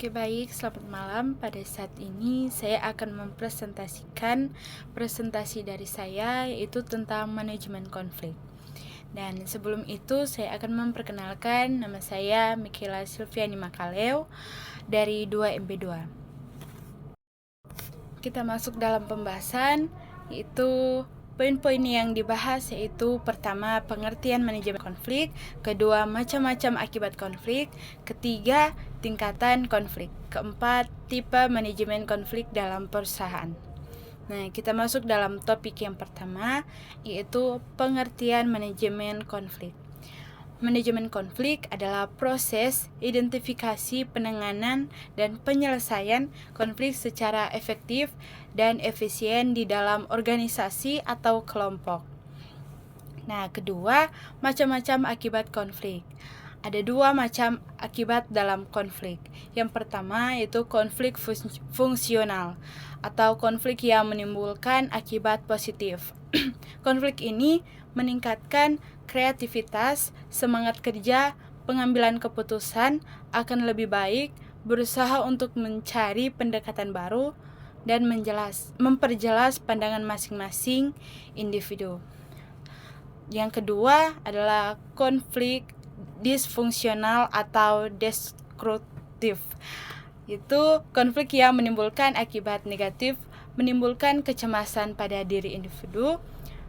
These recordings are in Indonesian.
Oke baik, selamat malam. Pada saat ini saya akan mempresentasikan presentasi dari saya, yaitu tentang manajemen konflik. Dan sebelum itu saya akan memperkenalkan, nama saya Michaela Silviani Makaleo dari 2MB2. Kita masuk dalam pembahasan, yaitu poin-poin yang dibahas yaitu pertama, pengertian manajemen konflik, kedua, macam-macam akibat konflik, ketiga, tingkatan konflik, keempat, tipe manajemen konflik dalam perusahaan. Nah, kita masuk dalam topik yang pertama, yaitu pengertian manajemen konflik. Manajemen konflik adalah proses identifikasi, penanganan, dan penyelesaian konflik secara efektif dan efisien di dalam organisasi atau kelompok. Nah, kedua, macam-macam akibat konflik. Ada dua macam akibat dalam konflik. Yang pertama yaitu konflik fungsional atau konflik yang menimbulkan akibat positif. Konflik ini meningkatkan kreativitas, semangat kerja, pengambilan keputusan akan lebih baik, berusaha untuk mencari pendekatan baru, dan memperjelas pandangan masing-masing individu. Yang kedua adalah konflik disfungsional atau destruktif. Itu konflik yang menimbulkan akibat negatif, menimbulkan kecemasan pada diri individu,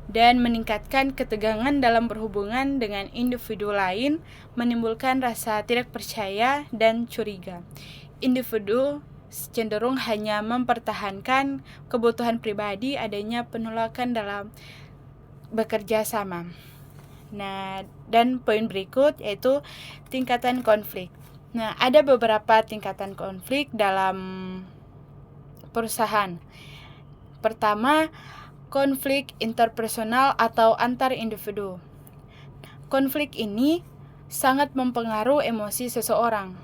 dan meningkatkan ketegangan dalam berhubungan dengan individu lain, menimbulkan rasa tidak percaya dan curiga. Individu cenderung hanya mempertahankan kebutuhan pribadi, adanya penolakan dalam bekerja sama. Nah, dan poin berikut yaitu tingkatan konflik. Nah, ada beberapa tingkatan konflik dalam perusahaan. Pertama, konflik interpersonal atau antar individu. Konflik ini sangat mempengaruhi emosi seseorang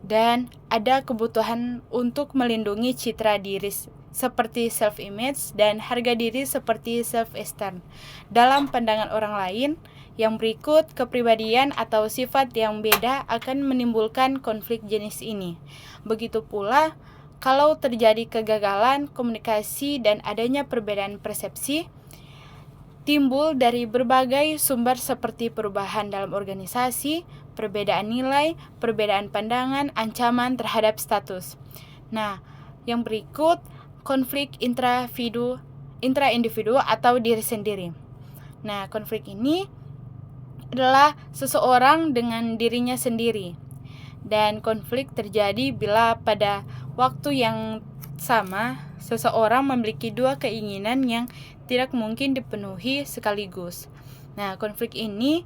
dan ada kebutuhan untuk melindungi citra diri seperti self-image dan harga diri seperti self-esteem dalam pandangan orang lain. Yang berikut, kepribadian atau sifat yang beda akan menimbulkan konflik jenis ini. Begitu pula kalau terjadi kegagalan komunikasi dan adanya perbedaan persepsi, timbul dari berbagai sumber seperti perubahan dalam organisasi, perbedaan nilai, perbedaan pandangan, ancaman terhadap status. Nah, yang berikut, konflik intra-individu atau diri sendiri. Nah, konflik ini adalah seseorang dengan dirinya sendiri. Dan konflik terjadi bila pada waktu yang sama seseorang memiliki dua keinginan yang tidak mungkin dipenuhi sekaligus. Nah, konflik ini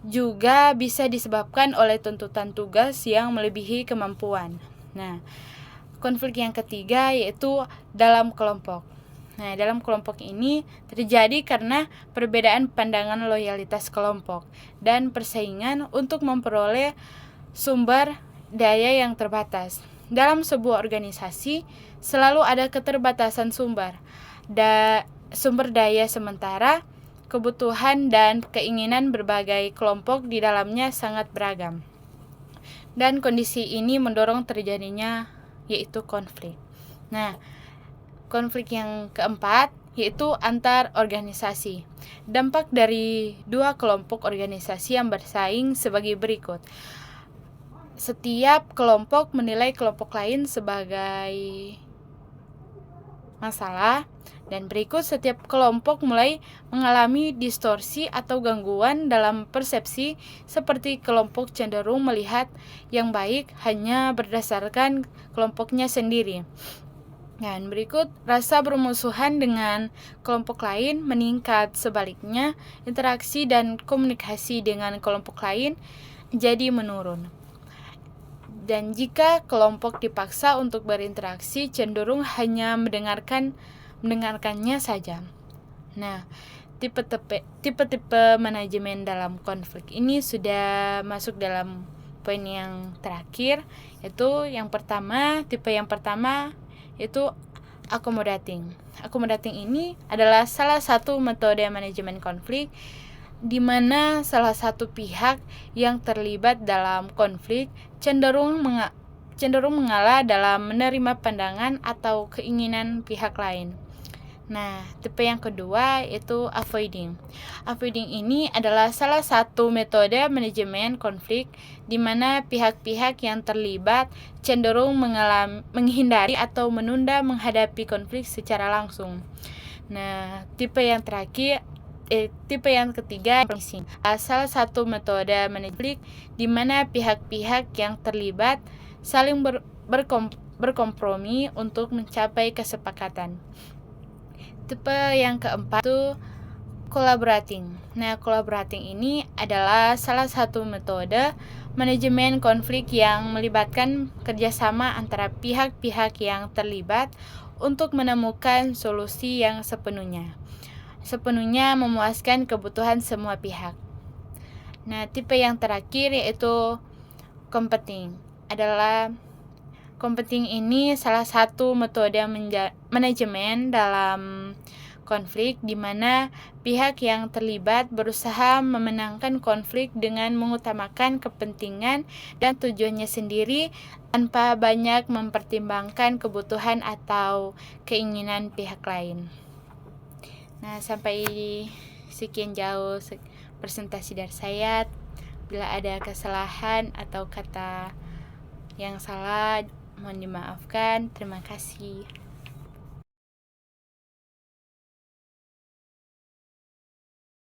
juga bisa disebabkan oleh tuntutan tugas yang melebihi kemampuan. Nah, konflik yang ketiga yaitu dalam kelompok. Nah, dalam kelompok ini terjadi karena perbedaan pandangan loyalitas kelompok dan persaingan untuk memperoleh sumber daya yang terbatas. Dalam sebuah organisasi selalu ada keterbatasan sumber daya, sementara kebutuhan dan keinginan berbagai kelompok di dalamnya sangat beragam. Dan kondisi ini mendorong terjadinya yaitu konflik. Nah, konflik yang keempat yaitu antar organisasi. Dampak dari dua kelompok organisasi yang bersaing sebagai berikut. Setiap kelompok menilai kelompok lain sebagai masalah, dan berikut setiap kelompok mulai mengalami distorsi atau gangguan dalam persepsi, seperti kelompok cenderung melihat yang baik hanya berdasarkan kelompoknya sendiri. Dan berikut, rasa bermusuhan dengan kelompok lain meningkat. Sebaliknya, interaksi dan komunikasi dengan kelompok lain jadi menurun. Dan jika kelompok dipaksa untuk berinteraksi, cenderung hanya mendengarkannya saja. Nah, tipe-tipe manajemen dalam konflik ini sudah masuk dalam poin yang terakhir, yaitu tipe yang pertama yaitu accommodating. Accommodating ini adalah salah satu metode manajemen konflik di mana salah satu pihak yang terlibat dalam konflik cenderung cenderung mengalah dalam menerima pandangan atau keinginan pihak lain. Nah, tipe yang kedua yaitu avoiding. Avoiding ini adalah salah satu metode manajemen konflik di mana pihak-pihak yang terlibat cenderung menghindari atau menunda menghadapi konflik secara langsung. Nah, tipe yang ketiga, promising. Salah satu metode manajemen konflik di mana pihak-pihak yang terlibat saling berkompromi untuk mencapai kesepakatan. Tipe yang keempat itu collaborating. Nah, collaborating ini adalah salah satu metode manajemen konflik yang melibatkan kerjasama antara pihak-pihak yang terlibat untuk menemukan solusi yang sepenuhnya memuaskan kebutuhan semua pihak. Nah, tipe yang terakhir yaitu competing. Competing ini salah satu metode manajemen dalam konflik di mana pihak yang terlibat berusaha memenangkan konflik dengan mengutamakan kepentingan dan tujuannya sendiri tanpa banyak mempertimbangkan kebutuhan atau keinginan pihak lain. Nah, sampai sekian jauh presentasi dari saya. Bila ada kesalahan atau kata yang salah, mohon dimaafkan. Terima kasih.